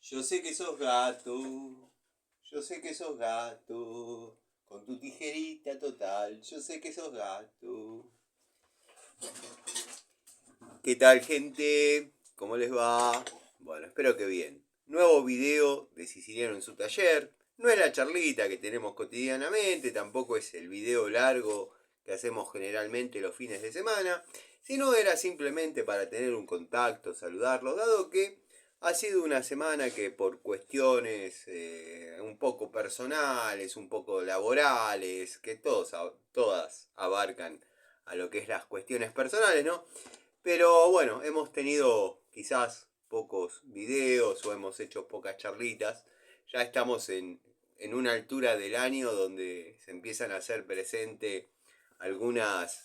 Yo sé que sos gato, yo sé que sos gato, con tu tijerita total, yo sé que sos gato. ¿Qué tal, gente? ¿Cómo les va? Bueno, espero que bien. Nuevo video de Siciliano en su taller. No es la charlita que tenemos cotidianamente, tampoco es el video largo que hacemos generalmente los fines de semana, sino era simplemente para tener un contacto, saludarlo, dado que ha sido una semana que por cuestiones un poco personales, un poco laborales, que todas abarcan a lo que es las cuestiones personales, ¿no? Pero bueno, hemos tenido quizás pocos videos o hemos hecho pocas charlitas. Ya estamos en una altura del año donde se empiezan a hacer presente algunas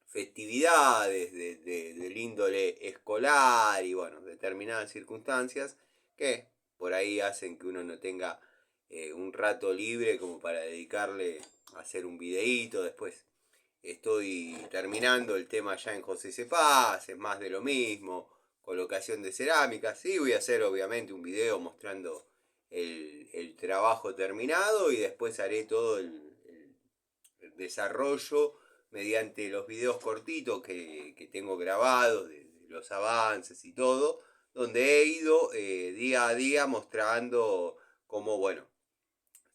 festividades del índole escolar y bueno, determinadas circunstancias que por ahí hacen que uno no tenga un rato libre como para dedicarle a hacer un videíto. Después estoy terminando el tema ya en José Cepaz, es más de lo mismo, colocación de cerámica. Sí, voy a hacer obviamente un video mostrando el trabajo terminado y después haré todo el desarrollo mediante los videos cortitos que tengo grabados de los avances y todo, donde he ido día a día mostrando cómo, bueno,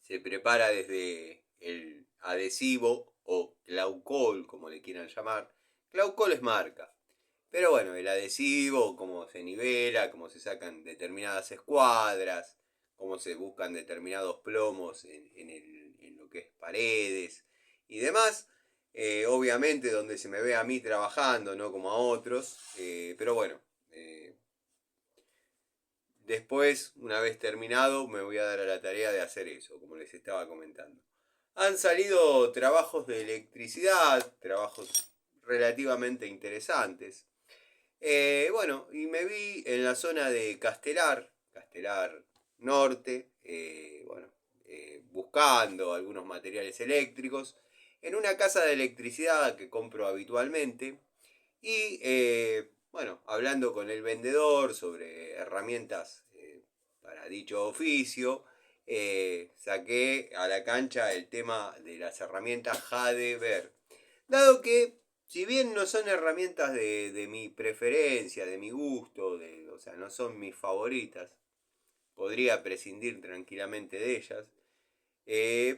se prepara desde el adhesivo o claucol, como le quieran llamar. Claucol es marca. Pero bueno, el adhesivo, cómo se nivela, cómo se sacan determinadas escuadras, cómo se buscan determinados plomos en lo que es paredes y demás. Obviamente donde se me ve a mí trabajando, no como a otros. Pero bueno, eh, después, una vez terminado, me voy a dar a la tarea de hacer eso, como les estaba comentando. Han salido trabajos de electricidad, trabajos relativamente interesantes. Bueno, y me vi en la zona de Castelar, Castelar Norte, bueno, buscando algunos materiales eléctricos, en una casa de electricidad que compro habitualmente, y bueno, hablando con el vendedor sobre herramientas para dicho oficio, saqué a la cancha el tema de las herramientas Hadever. Dado que, si bien no son herramientas de mi preferencia, de mi gusto, o sea, no son mis favoritas, podría prescindir tranquilamente de ellas.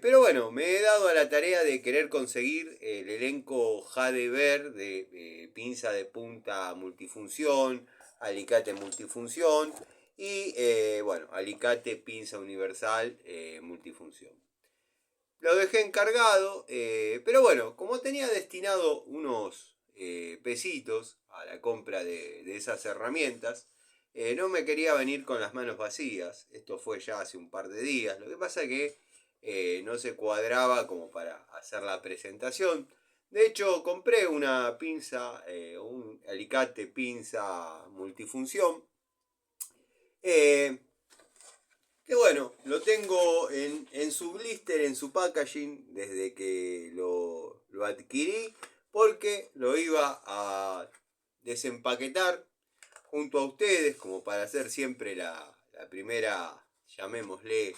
Pero bueno, me he dado a la tarea de querer conseguir el elenco Hadever de pinza de punta multifunción, alicate multifunción y bueno, alicate pinza universal multifunción. Lo dejé encargado, pero bueno, como tenía destinado unos pesitos a la compra de esas herramientas, no me quería venir con las manos vacías. Esto fue ya hace un par de días. Lo que pasa que no se cuadraba como para hacer la presentación. De hecho, compré una pinza, un alicate pinza multifunción. eh, que bueno, lo tengo en su blister, en su packaging, desde que lo adquirí, porque lo iba a desempaquetar junto a ustedes, como para hacer siempre la primera, llamémosle,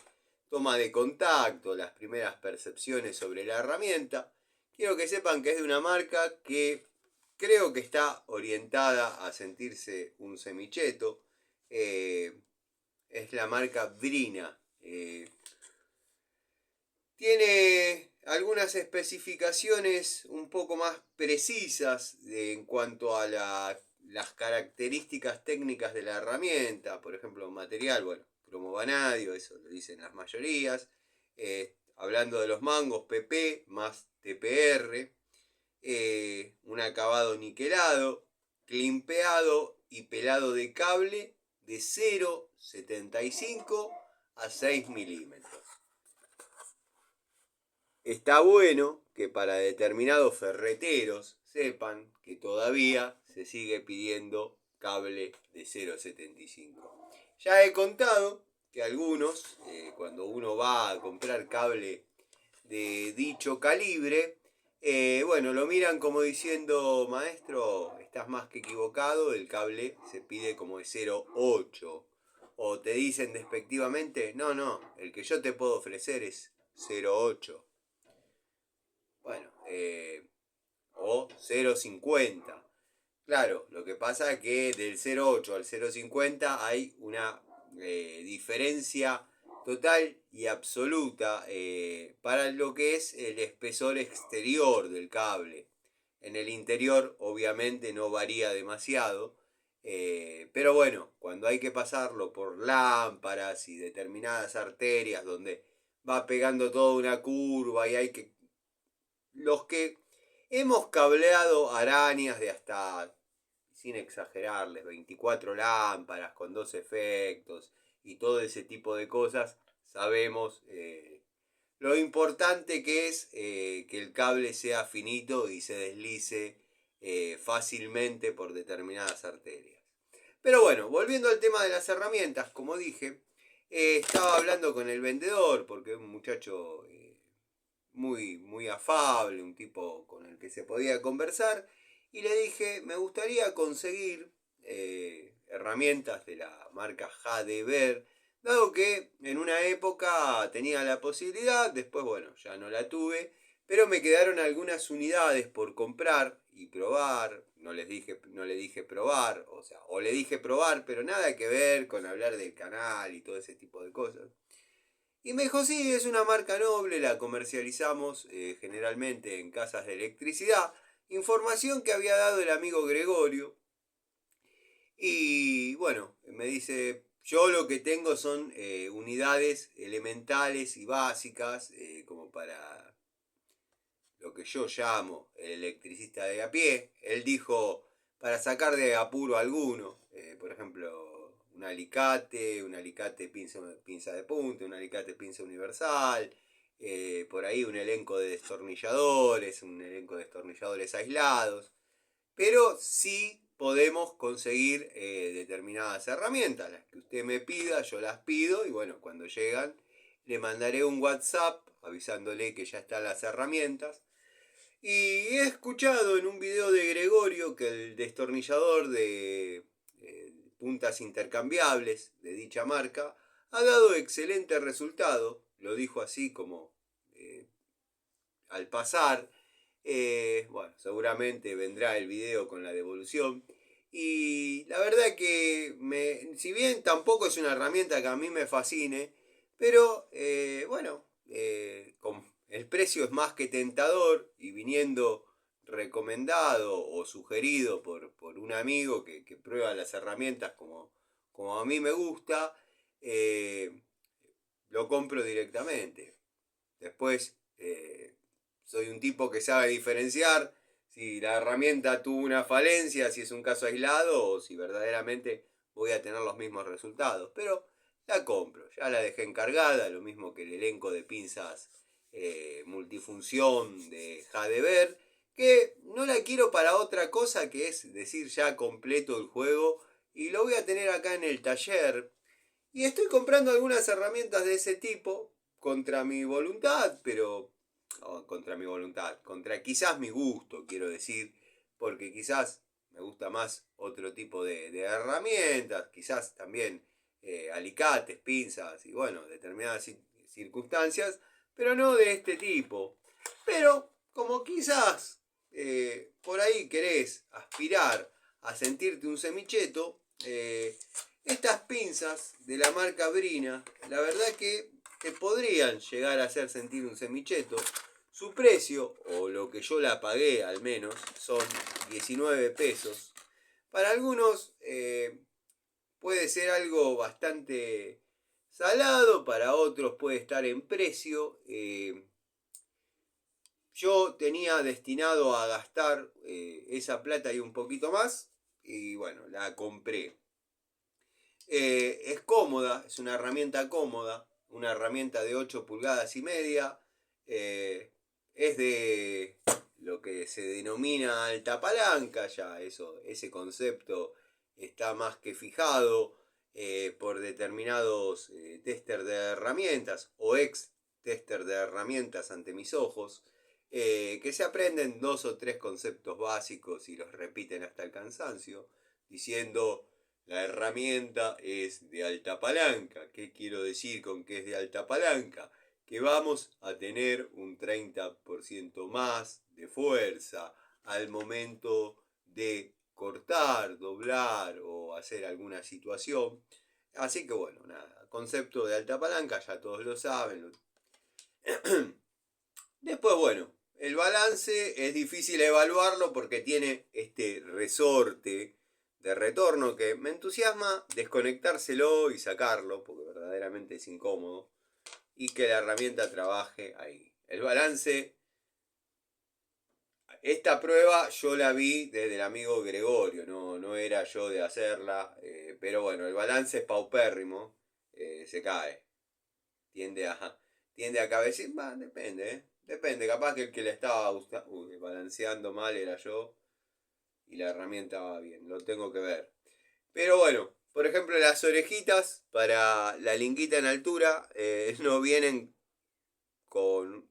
toma de contacto, las primeras percepciones sobre la herramienta. Quiero que sepan que es de una marca que creo que está orientada a sentirse un semicheto. Eh, es la marca Brina. Tiene algunas especificaciones un poco más precisas en cuanto a las características técnicas de la herramienta. Por ejemplo, material, bueno, cromo vanadio, eso lo dicen las mayorías. Hablando de los mangos, PP más TPR. Un acabado niquelado, climpeado y pelado de cable de 0,75 a 6 milímetros. Está bueno que para determinados ferreteros sepan que todavía se sigue pidiendo cable de 0,75. Ya he contado que algunos, cuando uno va a comprar cable de dicho calibre, bueno, lo miran como diciendo, maestro, estás más que equivocado, el cable se pide como de 0,8 O te dicen despectivamente, no, el que yo te puedo ofrecer es 0,8. Bueno, o 0,50. Claro, lo que pasa es que del 0,8 al 0,50 hay una diferencia total y absoluta para lo que es el espesor exterior del cable. En el interior obviamente no varía demasiado, pero bueno, cuando hay que pasarlo por lámparas y determinadas arterias donde va pegando toda una curva y hay que... Los que hemos cableado arañas de hasta, sin exagerarles, 24 lámparas con 2 efectos y todo ese tipo de cosas, sabemos lo importante que es que el cable sea finito y se deslice fácilmente por determinadas arterias. Pero bueno, volviendo al tema de las herramientas, como dije, estaba hablando con el vendedor porque es un muchacho muy afable, un tipo con el que se podía conversar, y le dije, me gustaría conseguir herramientas de la marca Jadever, dado que en una época tenía la posibilidad, después bueno, ya no la tuve, pero me quedaron algunas unidades por comprar y probar. No le dije probar, o sea, o le dije probar, pero nada que ver con hablar del canal y todo ese tipo de cosas. Y me dijo, sí, es una marca noble, la comercializamos generalmente en casas de electricidad. Información que había dado el amigo Gregorio. Y bueno, me dice, yo lo que tengo son unidades elementales y básicas, como para lo que yo llamo el electricista de a pie. Él dijo, para sacar de apuro alguno, por ejemplo, un alicate pinza de punta, un alicate pinza universal, por ahí un elenco de destornilladores aislados, pero sí podemos conseguir determinadas herramientas, las que usted me pida, yo las pido y bueno, cuando llegan le mandaré un WhatsApp avisándole que ya están las herramientas. Y he escuchado en un video de Gregorio que el destornillador de puntas intercambiables de dicha marca ha dado excelente resultado. Lo dijo así como al pasar. Bueno, seguramente vendrá el video con la devolución. Y la verdad que si bien tampoco es una herramienta que a mí me fascine, pero bueno, el precio es más que tentador y viniendo recomendado o sugerido por un amigo que prueba las herramientas como a mí me gusta, lo compro directamente. Después, soy un tipo que sabe diferenciar si la herramienta tuvo una falencia, si es un caso aislado o si verdaderamente voy a tener los mismos resultados. Pero la compro, ya la dejé encargada, lo mismo que el elenco de pinzas multifunción de Jadever, que no la quiero para otra cosa que es decir ya completo el juego y lo voy a tener acá en el taller. Y estoy comprando algunas herramientas de ese tipo contra mi voluntad, pero contra mi voluntad, contra quizás mi gusto, quiero decir, porque quizás me gusta más otro tipo de herramientas, quizás también alicates, pinzas y bueno, determinadas circunstancias, pero no de este tipo. Pero como quizás por ahí querés aspirar a sentirte un semicheto, estas pinzas de la marca Brina, la verdad que te podrían llegar a hacer sentir un semicheto. Su precio, o lo que yo la pagué al menos, son 19 pesos. Para algunos puede ser algo bastante salado, para otros puede estar en precio. Yo tenía destinado a gastar esa plata y un poquito más, y bueno, la compré. Es cómoda, es una herramienta cómoda, una herramienta de 8 pulgadas y media. Es de lo que se denomina alta palanca, ya ese concepto está más que fijado por determinados tester de herramientas o ex tester de herramientas ante mis ojos, que se aprenden 2 o 3 conceptos básicos y los repiten hasta el cansancio, diciendo La herramienta es de alta palanca. ¿Qué quiero decir con que es de alta palanca? Que vamos a tener un 30% más de fuerza al momento de cortar, doblar o hacer alguna situación. Así que bueno, nada, concepto de alta palanca, ya todos lo saben. Después, bueno, el balance es difícil evaluarlo porque tiene este resorte de retorno que me entusiasma desconectárselo y sacarlo, porque verdaderamente es incómodo, y que la herramienta trabaje ahí. El balance, esta prueba yo la vi desde el amigo Gregorio, no era yo de hacerla, pero bueno, el balance es paupérrimo, se cae, tiende a, tiende a cabecear, depende, depende, capaz que el que le estaba balanceando mal era yo y la herramienta va bien, lo tengo que ver. Pero bueno, por ejemplo, las orejitas para la linguita en altura no vienen con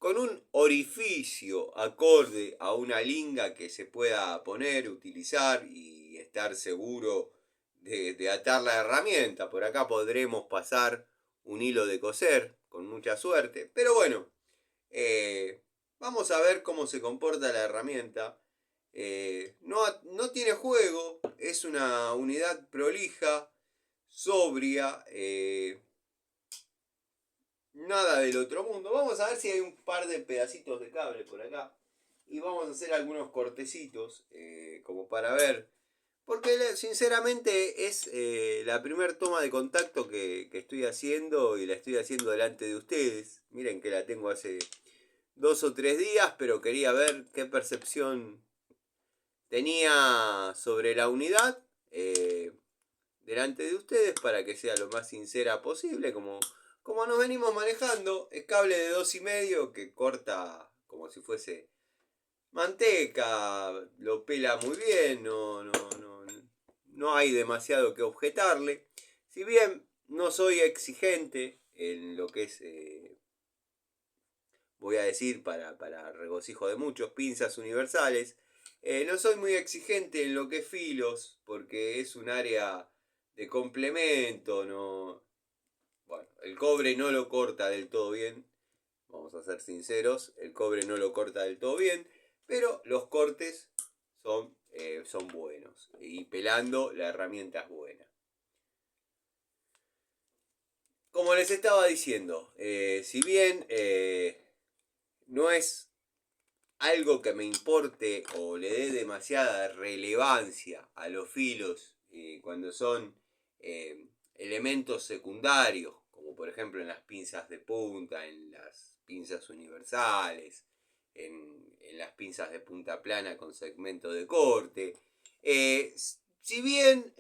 con un orificio acorde a una linga que se pueda poner, utilizar y estar seguro de atar la herramienta. Por acá podremos pasar un hilo de coser con mucha suerte. Pero bueno, vamos a ver cómo se comporta la herramienta. No tiene juego, es una unidad prolija, sobria, nada del otro mundo. Vamos a ver si hay un par de pedacitos de cable por acá. Y vamos a hacer algunos cortecitos como para ver. Porque sinceramente es la primera toma de contacto que estoy haciendo y la estoy haciendo delante de ustedes. Miren que la tengo hace 2 o 3 días, pero quería ver qué percepción tenía sobre la unidad delante de ustedes para que sea lo más sincera posible, como nos venimos manejando. Es cable de 2,5 que corta como si fuese manteca, lo pela muy bien, no hay demasiado que objetarle. Si bien no soy exigente en lo que es, voy a decir para regocijo de muchos, pinzas universales, no soy muy exigente en lo que es filos, porque es un área de complemento, no. Bueno, el cobre no lo corta del todo bien, vamos a ser sinceros, el cobre no lo corta del todo bien, pero los cortes son buenos y pelando la herramienta es buena. Como les estaba diciendo, si bien no es algo que me importe o le dé demasiada relevancia a los filos cuando son elementos secundarios, como por ejemplo en las pinzas de punta, en las pinzas universales, en las pinzas de punta plana con segmento de corte. Si bien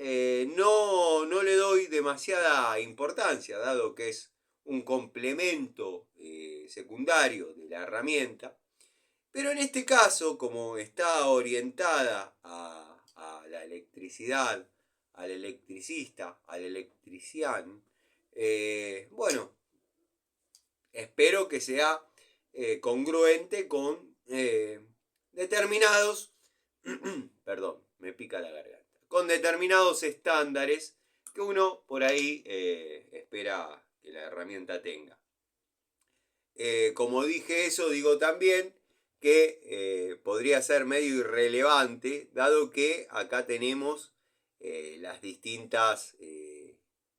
no le doy demasiada importancia, dado que es un complemento secundario de la herramienta, pero en este caso, como está orientada a la electricidad, al electricista, al electrician, bueno, espero que sea congruente con determinados, perdón, me pica la garganta, con determinados estándares que uno por ahí espera que la herramienta tenga. Como dije eso, digo también que podría ser medio irrelevante, dado que acá tenemos las distintas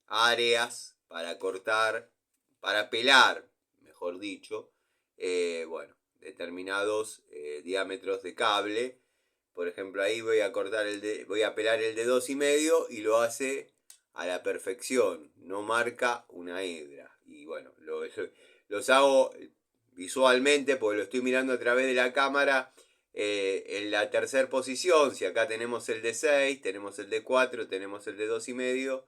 áreas para cortar, para pelar, mejor dicho, bueno, determinados diámetros de cable. Por ejemplo, ahí voy a cortar voy a pelar el de 2,5 y lo hace a la perfección, no marca una hebra. Y bueno, los hago visualmente porque lo estoy mirando a través de la cámara en la tercera posición. Si acá tenemos el de 6, tenemos el de 4, tenemos el de 2,5,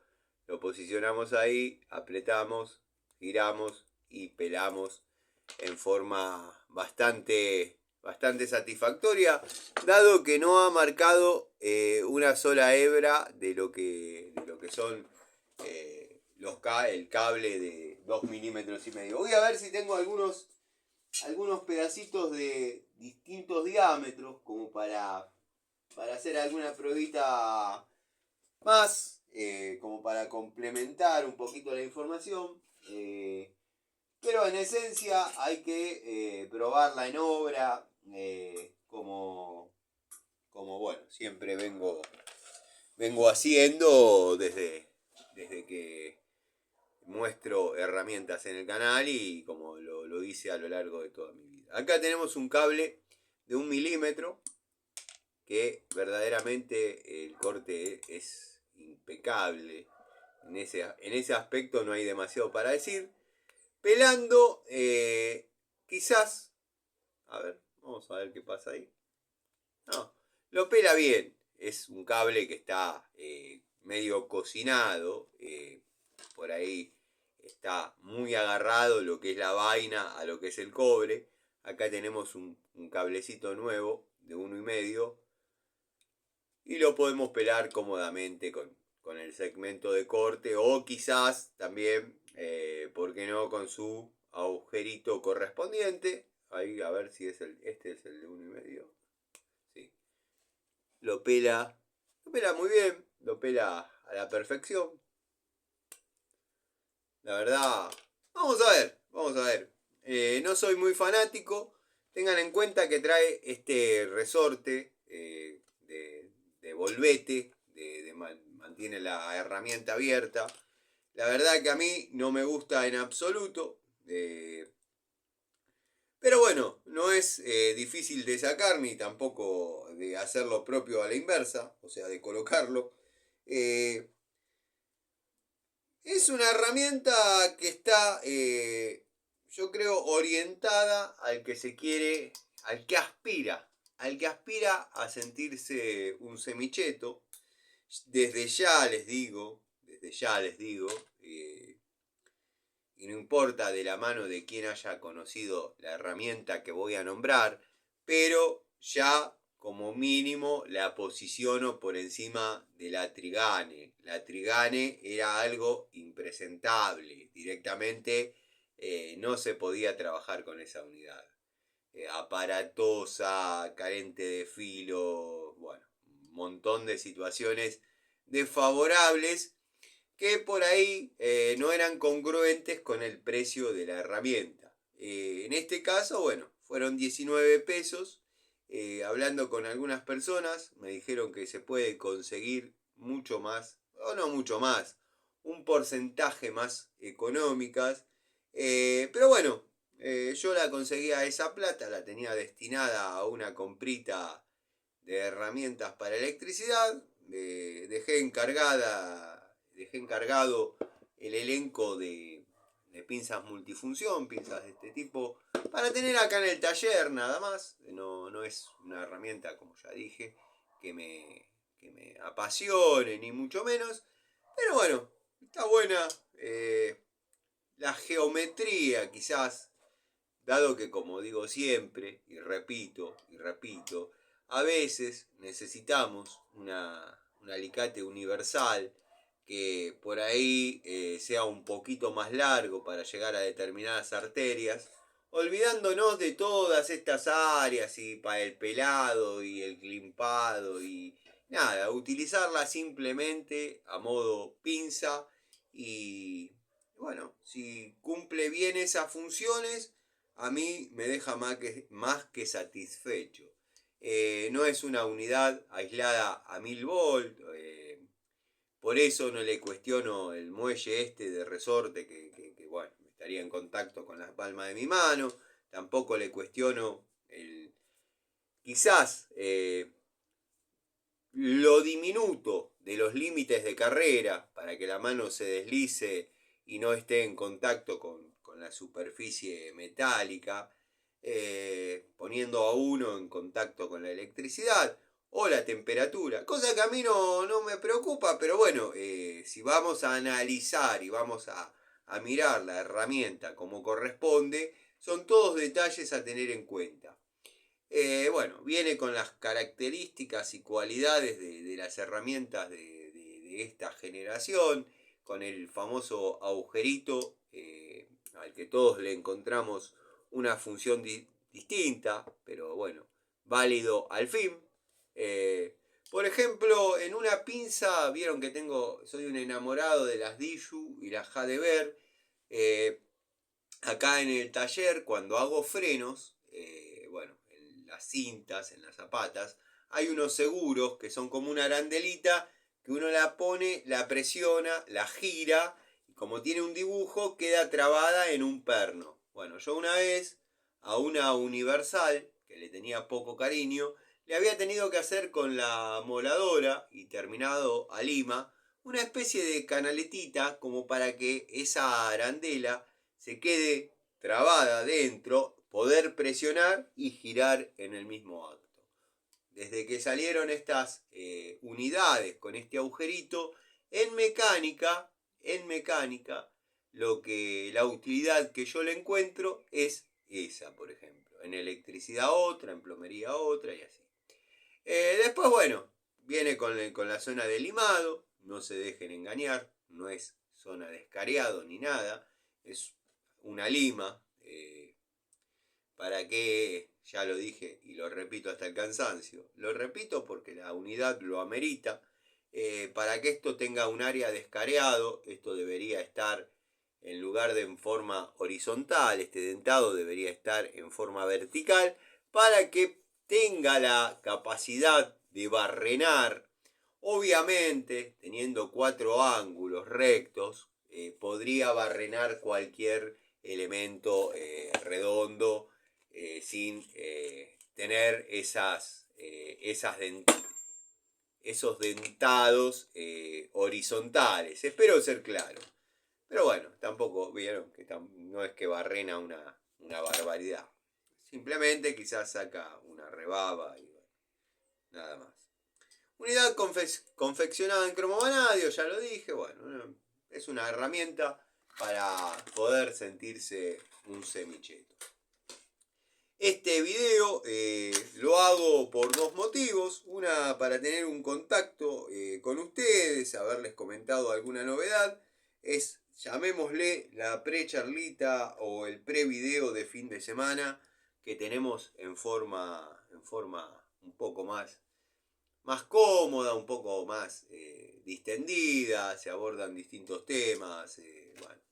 lo posicionamos ahí, apretamos, giramos y pelamos en forma bastante satisfactoria, dado que no ha marcado una sola hebra de lo que son el cable de 2,5 milímetros. Voy a ver si tengo algunos pedacitos de distintos diámetros como para para hacer alguna pruebita más, como para complementar un poquito la información. Pero en esencia hay que probarla en obra, como bueno, siempre vengo haciendo desde que muestro herramientas en el canal y como lo hice a lo largo de toda mi vida. Acá tenemos un cable de 1 milímetro que verdaderamente el corte es impecable. En ese aspecto no hay demasiado para decir. Pelando, quizás, a ver, vamos a ver qué pasa ahí. No, lo pela bien. Es un cable que está medio cocinado. Por ahí está muy agarrado lo que es la vaina a lo que es el cobre. Acá tenemos un cablecito nuevo de 1,5 y lo podemos pelar cómodamente con el segmento de corte o quizás también, ¿por qué no?, con su agujerito correspondiente. Ahí a ver si este es el de 1,5. Sí. Lo pela muy bien, lo pela a la perfección. La verdad, vamos a ver. No soy muy fanático. Tengan en cuenta que trae este resorte de volvete, mantiene la herramienta abierta. La verdad que a mí no me gusta en absoluto. Pero bueno, no es difícil de sacar ni tampoco de hacer lo propio a la inversa, o sea, de colocarlo. Eh, Es una herramienta que está, yo creo, orientada al que se quiere, al que aspira a sentirse un semicheto. Desde ya les digo, y no importa de la mano de quien haya conocido la herramienta que voy a nombrar, pero ya como mínimo la posiciono por encima de la Trigane. La Trigane era algo impresentable, directamente no se podía trabajar con esa unidad. Aparatosa, carente de filo, bueno, un montón de situaciones desfavorables que por ahí no eran congruentes con el precio de la herramienta. En este caso, bueno, fueron 19 pesos. Hablando con algunas personas, me dijeron que se puede conseguir mucho más, o no mucho más, un porcentaje más económicas. Pero bueno, yo la conseguía esa plata, la tenía destinada a una comprita de herramientas para electricidad. Dejé encargado el elenco de pinzas multifunción, pinzas de este tipo, para tener acá en el taller nada más. No es una herramienta, como ya dije, que me apasione, ni mucho menos. Pero bueno, está buena. La geometría quizás, dado que como digo siempre, y repito, a veces necesitamos un alicate universal que por ahí sea un poquito más largo para llegar a determinadas arterias, olvidándonos de todas estas áreas y para el pelado y el climpado y nada, utilizarla simplemente a modo pinza y bueno, si cumple bien esas funciones, a mí me deja más que satisfecho. No es una unidad aislada a 1000 volt, por eso no le cuestiono el muelle este de resorte que, bueno, estaría en contacto con la palma de mi mano, tampoco le cuestiono quizás lo diminuto de los límites de carrera para que la mano se deslice y no esté en contacto con la superficie metálica, poniendo a uno en contacto con la electricidad o la temperatura, cosa que a mí no me preocupa, pero bueno, si vamos a analizar y vamos a mirar la herramienta como corresponde, son todos detalles a tener en cuenta. Bueno, viene con las características y cualidades de las herramientas de esta generación, con el famoso agujerito, al que todos le encontramos una función distinta, pero bueno, válido al fin. Por ejemplo, en una pinza, vieron que soy un enamorado de las Diju y las Jadever. Acá en el taller, cuando hago frenos, bueno, en las cintas, en las zapatas, hay unos seguros que son como una arandelita que uno la pone, la presiona, la gira, y como tiene un dibujo, queda trabada en un perno. Bueno, yo una vez a una Universal, que le tenía poco cariño, le había tenido que hacer con la moladora y terminado a lima una especie de canaletita como para que esa arandela se quede trabada dentro, poder presionar y girar en el mismo acto. Desde que salieron estas unidades con este agujerito, en mecánica, la utilidad que yo le encuentro es esa, por ejemplo. En electricidad otra, en plomería otra y así. Después, bueno, viene con la zona de limado, no se dejen engañar, no es zona de escariado ni nada, es una lima. ¿Para qué? Ya lo dije y lo repito hasta el cansancio. Lo repito porque la unidad lo amerita. Para que esto tenga un área de escareado, esto debería estar en lugar de en forma horizontal, este dentado debería estar en forma vertical, para que tenga la capacidad de barrenar. Obviamente, teniendo 4 ángulos rectos, podría barrenar cualquier elemento redondo sin tener esos dentados horizontales. Espero ser claro. Pero bueno, tampoco vieron que no es que barrena una barbaridad. Simplemente quizás saca una rebaba y bueno, nada más. Unidad confeccionada en cromo vanadio, ya lo dije. Bueno, es una herramienta para poder sentirse un semicheto. Este video lo hago por 2 motivos. Una, para tener un contacto con ustedes, haberles comentado alguna novedad. Es, llamémosle, la pre-charlita o el pre-video de fin de semana que tenemos en forma un poco más cómoda, un poco más distendida. Se abordan distintos temas. Bueno.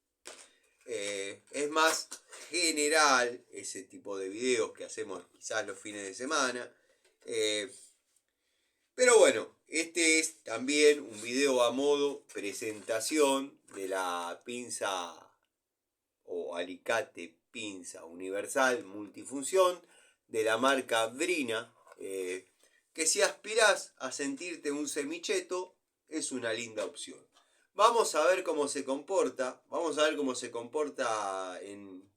Es más general ese tipo de videos que hacemos quizás los fines de semana. Pero bueno, este es también un video a modo presentación de la pinza o alicate pinza universal multifunción de la marca Brina. Que si aspirás a sentirte un semicheto, es una linda opción. Vamos a ver cómo se comporta. Vamos a ver cómo se comporta en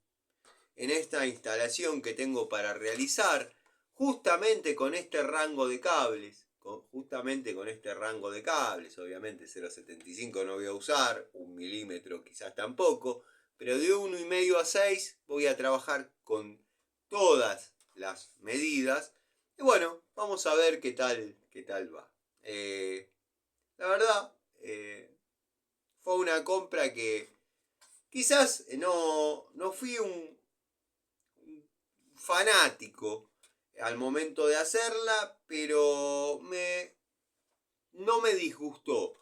esta instalación que tengo para realizar. Justamente con este rango de cables. Obviamente 0,75 no voy a usar. 1 milímetro quizás tampoco. Pero de 1,5 a 6 voy a trabajar con todas las medidas. Y bueno, vamos a ver qué tal va. La verdad... fue una compra que quizás no fui un fanático al momento de hacerla, pero no me disgustó.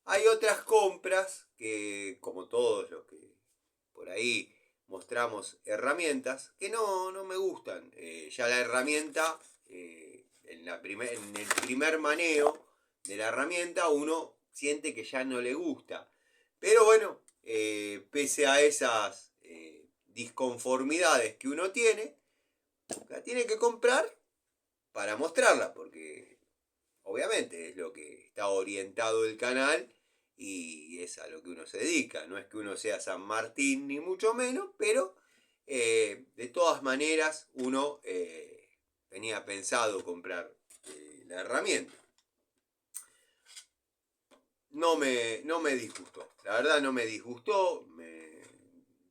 Hay otras compras que, como todos los que por ahí mostramos herramientas, que no me gustan. Ya la herramienta, en el primer maneo de la herramienta, uno siente que ya no le gusta. Pero bueno, pese a esas disconformidades que uno tiene, la tiene que comprar para mostrarla, porque obviamente es lo que está orientado el canal y es a lo que uno se dedica. No es que uno sea San Martín ni mucho menos, pero de todas maneras uno tenía pensado comprar la herramienta. No me disgustó. La verdad no me disgustó.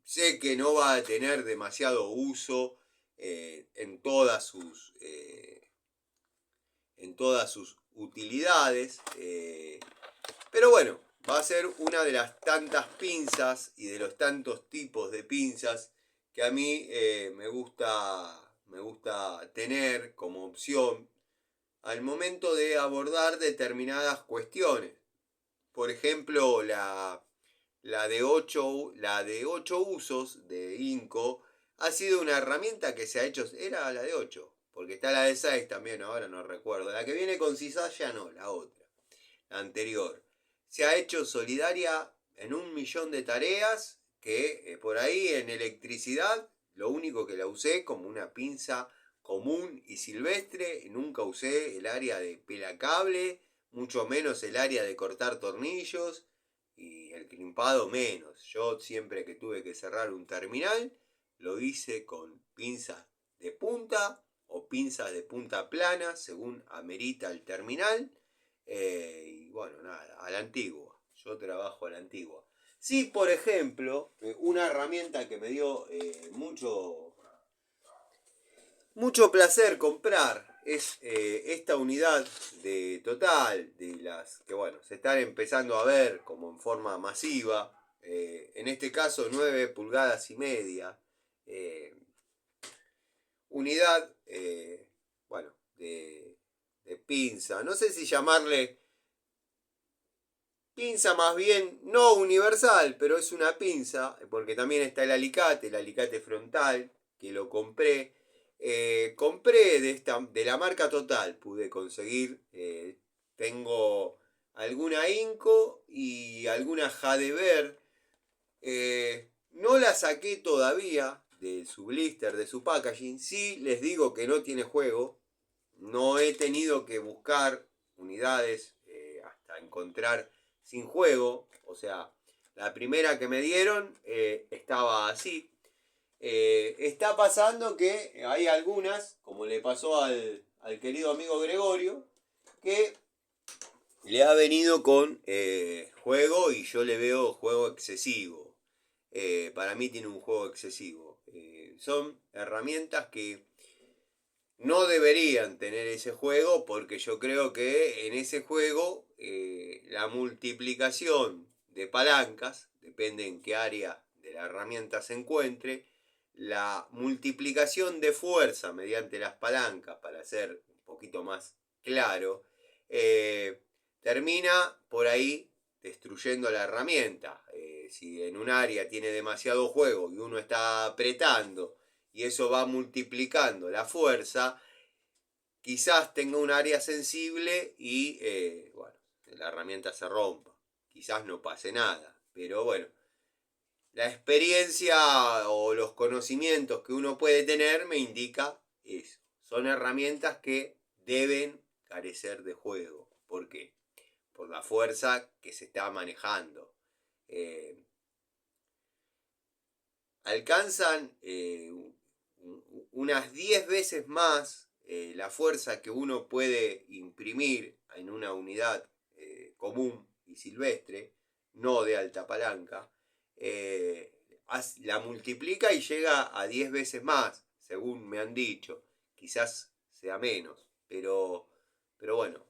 Sé que no va a tener demasiado uso en todas sus utilidades. Pero bueno, va a ser una de las tantas pinzas y de los tantos tipos de pinzas que a mí me gusta tener como opción al momento de abordar determinadas cuestiones. Por ejemplo, la de 8 usos de Inco ha sido una herramienta que se ha hecho, era la de 8, porque está la de 6 también, ahora no recuerdo. La que viene con Cizalla no, la otra, la anterior. Se ha hecho solidaria en 1.000.000 de tareas que por ahí en electricidad, lo único que la usé como una pinza común y silvestre, nunca usé el área de pelacable, mucho menos el área de cortar tornillos y el crimpado menos. Yo siempre que tuve que cerrar un terminal, lo hice con pinzas de punta o pinzas de punta plana, según amerita el terminal. Y bueno, nada, a la antigua. Yo trabajo a la antigua. Sí, por ejemplo, una herramienta que me dio mucho placer comprar es esta unidad de Total, de las que bueno, se están empezando a ver como en forma masiva, en este caso 9 pulgadas y media, unidad, bueno, de pinza, no sé si llamarle pinza, más bien no universal, pero es una pinza, porque también está el alicate frontal, que lo compré. Compré de la marca Total, pude conseguir. Tengo alguna Inco y alguna Jadever. No la saqué todavía de su blister, de su packaging. Sí les digo que no tiene juego. No he tenido que buscar unidades hasta encontrar sin juego. O sea, la primera que me dieron estaba así. Está pasando que hay algunas, como le pasó al querido amigo Gregorio, que le ha venido con juego y yo le veo juego excesivo. Para mí tiene un juego excesivo. Son herramientas que no deberían tener ese juego porque yo creo que en ese juego la multiplicación de palancas, depende en qué área de la herramienta se encuentre, la multiplicación de fuerza mediante las palancas, para ser un poquito más claro, termina por ahí destruyendo la herramienta. Si en un área tiene demasiado juego y uno está apretando y eso va multiplicando la fuerza, quizás tenga un área sensible y bueno, la herramienta se rompa. Quizás no pase nada, pero bueno, la experiencia o los conocimientos que uno puede tener me indica eso. Son herramientas que deben carecer de juego. ¿Por qué? Por la fuerza que se está manejando. Alcanzan unas 10 veces más la fuerza que uno puede imprimir en una unidad común y silvestre, no de alta palanca, la multiplica y llega a 10 veces más, según me han dicho. Quizás sea menos, pero bueno,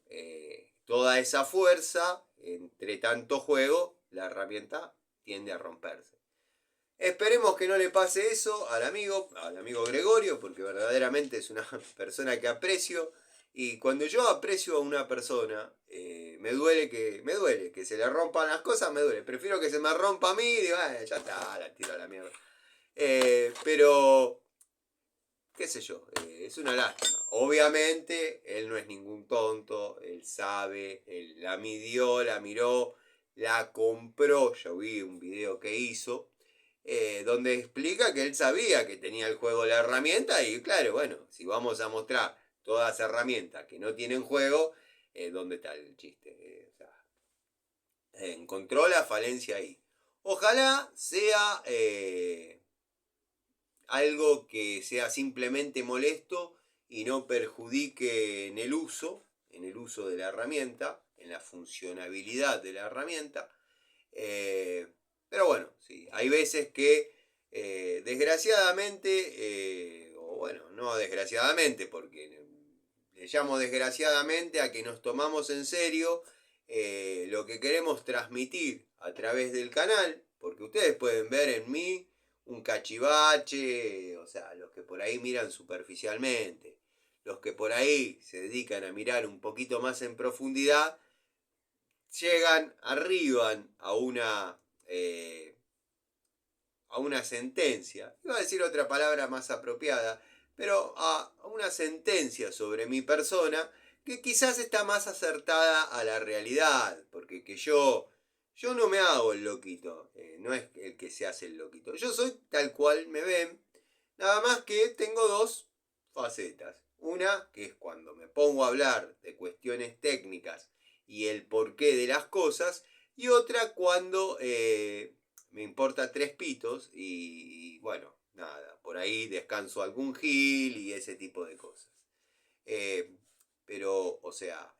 toda esa fuerza, entre tanto juego, la herramienta tiende a romperse. Esperemos que no le pase eso al amigo Gregorio, porque verdaderamente es una persona que aprecio. Y cuando yo aprecio a una persona, me duele que se le rompan las cosas, me duele. Prefiero que se me rompa a mí y digo, ya está, la tiro a la mierda. Pero, qué sé yo, es una lástima. Obviamente, él no es ningún tonto, él sabe, él la midió, la miró, la compró. Yo vi un video que hizo donde explica que él sabía que tenía el juego la herramienta y claro, bueno, si vamos a mostrar todas las herramientas que no tienen juego, ¿dónde está el chiste? O sea, encontró la falencia ahí. Ojalá sea algo que sea simplemente molesto y no perjudique en el uso de la herramienta, en la funcionabilidad de la herramienta. Pero bueno, sí, hay veces que desgraciadamente, o bueno, no desgraciadamente, porque le llamo desgraciadamente a que nos tomamos en serio lo que queremos transmitir a través del canal, porque ustedes pueden ver en mí un cachivache, o sea, los que por ahí miran superficialmente. los que por ahí se dedican a mirar un poquito más en profundidad, arriban a una sentencia, iba a decir otra palabra más apropiada, pero a una sentencia sobre mi persona que quizás está más acertada a la realidad, porque yo no me hago el loquito, no es el que se hace el loquito, yo soy tal cual me ven, nada más que tengo dos facetas. Una, que es cuando me pongo a hablar de cuestiones técnicas y el porqué de las cosas, y otra cuando me importa tres pitos y bueno, nada, por ahí descanso algún gil y ese tipo de cosas. Eh, pero, o sea,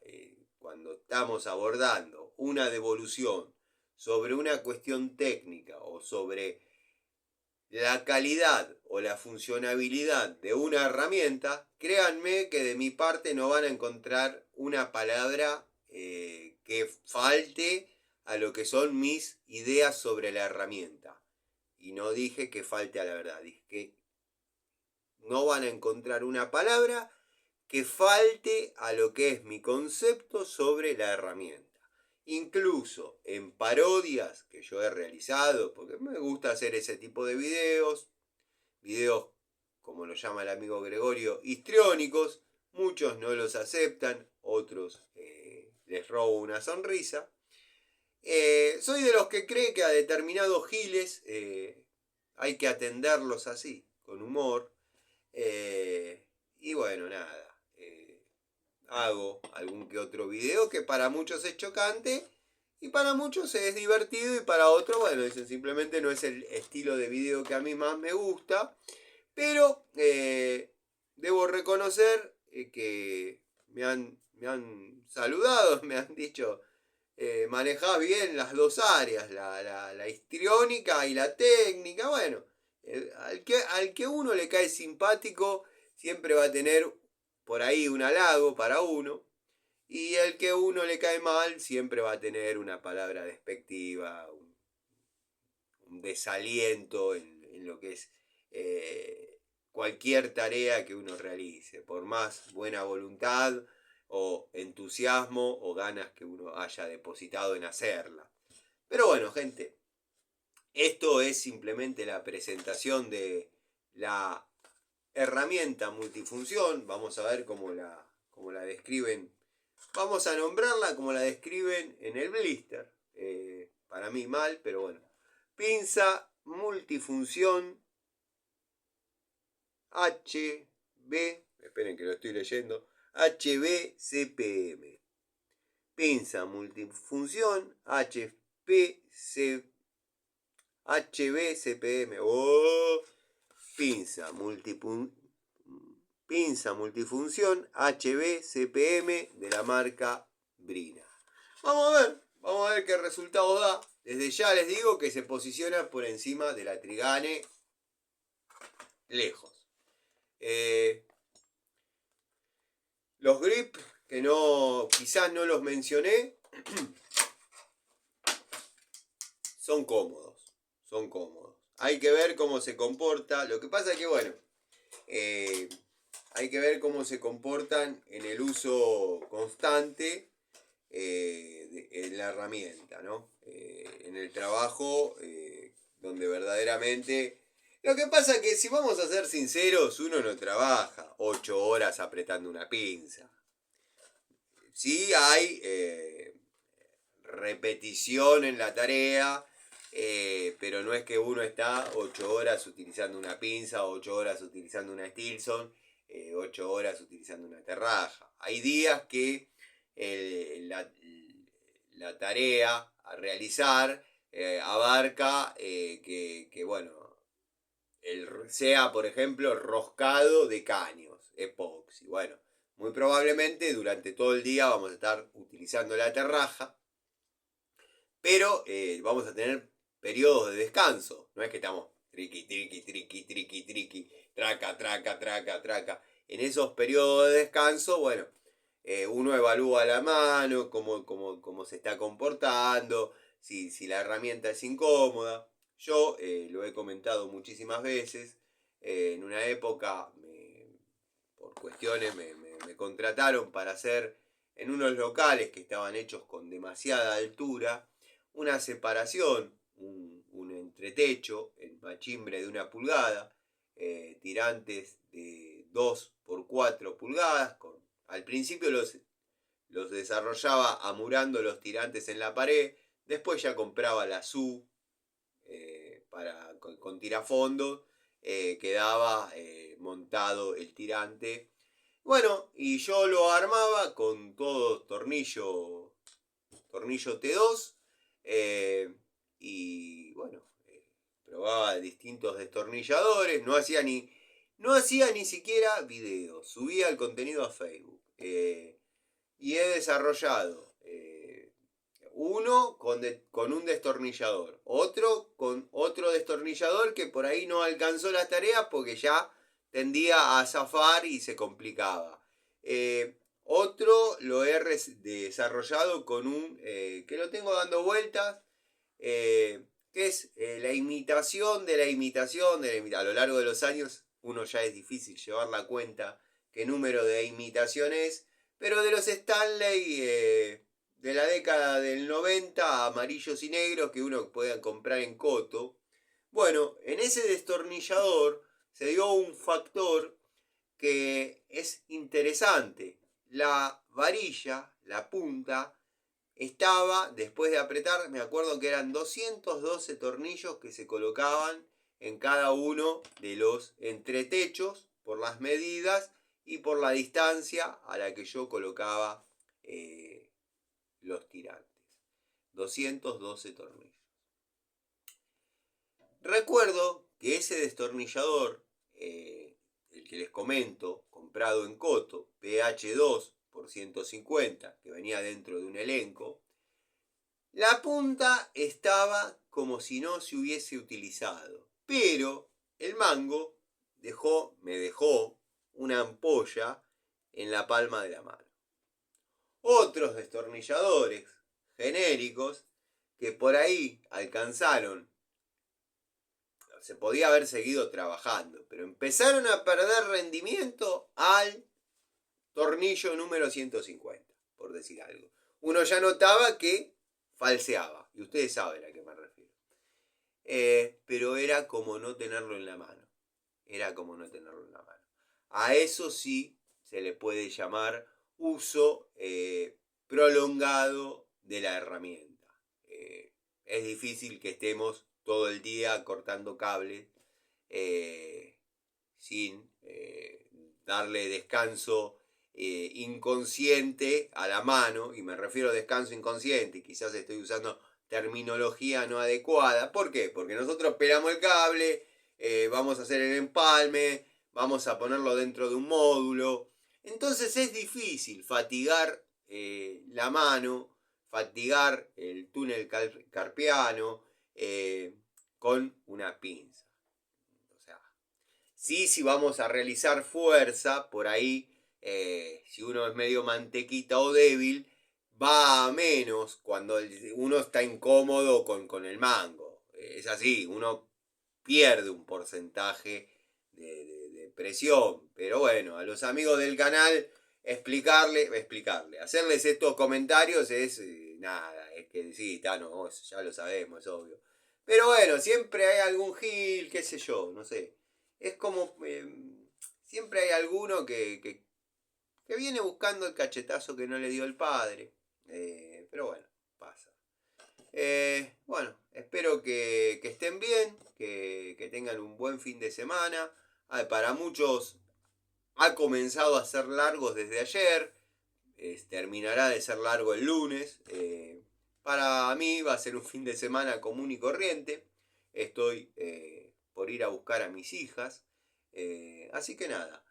cuando estamos abordando una devolución sobre una cuestión técnica o sobre la calidad o la funcionabilidad de una herramienta, créanme que de mi parte no van a encontrar una palabra que falte a lo que son mis ideas sobre la herramienta. Y no dije que falte a la verdad, dije que no van a encontrar una palabra que falte a lo que es mi concepto sobre la herramienta. Incluso en parodias que yo he realizado, porque me gusta hacer ese tipo de videos como lo llama el amigo Gregorio, histriónicos, muchos no los aceptan, otros les robo una sonrisa. Soy de los que cree que a determinados giles hay que atenderlos así, con humor. Y bueno, nada. Hago algún que otro video que para muchos es chocante y para muchos es divertido y para otros, bueno, dicen simplemente no es el estilo de video que a mí más me gusta. Pero debo reconocer que me han saludado, me han dicho, manejás bien las dos áreas, la histriónica y la técnica. Bueno, al que uno le cae simpático siempre va a tener por ahí un halago para uno. Y al que uno le cae mal siempre va a tener una palabra despectiva, un desaliento en lo que es cualquier tarea que uno realice, por más buena voluntad o entusiasmo o ganas que uno haya depositado en hacerla. Pero bueno, gente, esto es simplemente la presentación de la herramienta multifunción. Vamos a ver cómo la describen. Vamos a nombrarla como la describen en el blister. Para mí mal, pero bueno. Pinza multifunción esperen que lo estoy leyendo, HBCPM. Pinza multifunción HBCPM. Pinza multifunción HBCPM de la marca Brina. Vamos a ver qué resultados da. Desde ya les digo que se posiciona por encima de la Trigane lejos. Los grip que quizás no los mencioné son cómodos. Hay que ver cómo se comporta. Lo que pasa es que bueno, hay que ver cómo se comportan en el uso constante en la herramienta, ¿no? En el trabajo donde verdaderamente... Lo que pasa es que si vamos a ser sinceros, uno no trabaja 8 horas apretando una pinza. Sí hay repetición en la tarea, pero no es que uno está 8 horas utilizando una pinza, 8 horas utilizando una Stilson, 8 horas utilizando una terraja. Hay días que la tarea a realizar abarca que bueno, sea por ejemplo roscado de caños, epoxi. Bueno, muy probablemente durante todo el día vamos a estar utilizando la terraja, pero vamos a tener periodos de descanso. No es que estamos triqui, traca. En esos periodos de descanso, bueno, uno evalúa la mano, cómo se está comportando, si la herramienta es incómoda. Yo lo he comentado muchísimas veces. En una época, por cuestiones me contrataron para hacer en unos locales que estaban hechos con demasiada altura una separación, un entretecho en machimbre de 1 pulgada, tirantes de 2 por 4 pulgadas. Al principio los desarrollaba amurando los tirantes en la pared, después ya compraba la SU con tirafondo, quedaba montado el tirante. Bueno, y yo lo armaba con todo tornillo T2, y bueno, probaba distintos destornilladores, no hacía ni siquiera videos, subía el contenido a Facebook. Y he desarrollado uno con un destornillador, otro con otro destornillador que por ahí no alcanzó las tareas porque ya tendía a zafar y se complicaba. Otro lo he desarrollado con un que lo tengo dando vueltas, que es la imitación de la imitación de la imitación. A lo largo de los años uno ya es difícil llevar la cuenta qué número de imitación es, pero de los Stanley de la década del 90, amarillos y negros, que uno puede comprar en Coto. Bueno, en ese destornillador se dio un factor que es interesante. La varilla, la punta, estaba, después de apretar, me acuerdo que eran 212 tornillos que se colocaban en cada uno de los entretechos por las medidas y por la distancia a la que yo colocaba los tirantes. 212 tornillos. Recuerdo que ese destornillador, el que les comento, comprado en Coto, PH2 por 150, que venía dentro de un elenco, la punta estaba como si no se hubiese utilizado, pero el mango me dejó una ampolla en la palma de la mano. Otros destornilladores genéricos que por ahí alcanzaron, se podía haber seguido trabajando, pero empezaron a perder rendimiento al tornillo número 150, por decir algo. Uno ya notaba que falseaba, y ustedes saben a qué me refiero. Pero era como no tenerlo en la mano. Era como no tenerlo en la mano. A eso sí se le puede llamar uso prolongado de la herramienta. Es difícil que estemos todo el día cortando cables sin darle descanso inconsciente a la mano, y me refiero a descanso inconsciente, quizás estoy usando terminología no adecuada. ¿Por qué? Porque nosotros pelamos el cable, vamos a hacer el empalme, vamos a ponerlo dentro de un módulo. Entonces es difícil fatigar la mano, fatigar el túnel carpiano con una pinza. O sea, sí, si vamos a realizar fuerza, por ahí, si uno es medio mantequita o débil, va a menos cuando uno está incómodo con el mango. Es así, uno pierde un porcentaje de presión. Pero bueno, a los amigos del canal explicarle, hacerles estos comentarios es nada, es que sí, no, ya lo sabemos, es obvio. Pero bueno, siempre hay algún gil, qué sé yo, no sé. Es como, siempre hay alguno que viene buscando el cachetazo que no le dio el padre. Pero bueno, pasa. Bueno, espero que estén bien, que tengan un buen fin de semana. Para muchos ha comenzado a ser largos desde ayer, terminará de ser largo el lunes. Para mí va a ser un fin de semana común y corriente. Estoy por ir a buscar a mis hijas. Así que nada,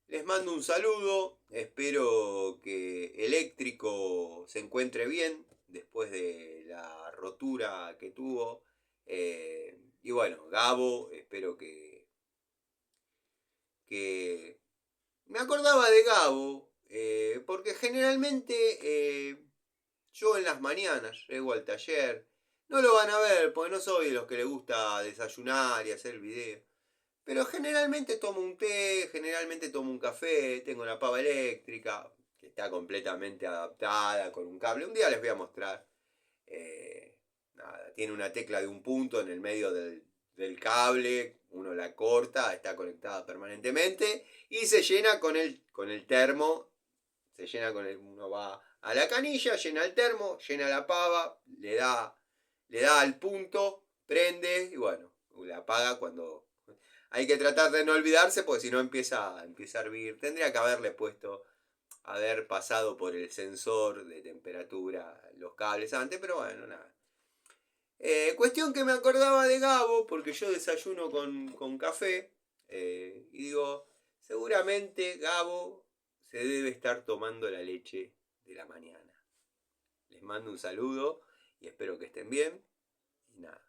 les mando un saludo. Espero que Eléctrico se encuentre bien después de la rotura que tuvo. Y bueno, Gabo, espero que me acordaba de Gabo, porque generalmente yo en las mañanas llego al taller. No lo van a ver porque no soy de los que le gusta desayunar y hacer video. Pero generalmente tomo un té, generalmente tomo un café, tengo la pava eléctrica, que está completamente adaptada con un cable. Un día les voy a mostrar. Nada, tiene una tecla de un punto en el medio del cable, uno la corta, está conectada permanentemente y se llena con el termo, se llena uno va a la canilla, llena el termo, llena la pava, le da al punto, prende y bueno, la apaga cuando... Hay que tratar de no olvidarse porque si no empieza a hervir. Tendría que haberle puesto, haber pasado por el sensor de temperatura los cables antes, pero bueno, nada. Cuestión que me acordaba de Gabo, porque yo desayuno con café, y digo, seguramente Gabo se debe estar tomando la leche de la mañana. Les mando un saludo y espero que estén bien. Y nada.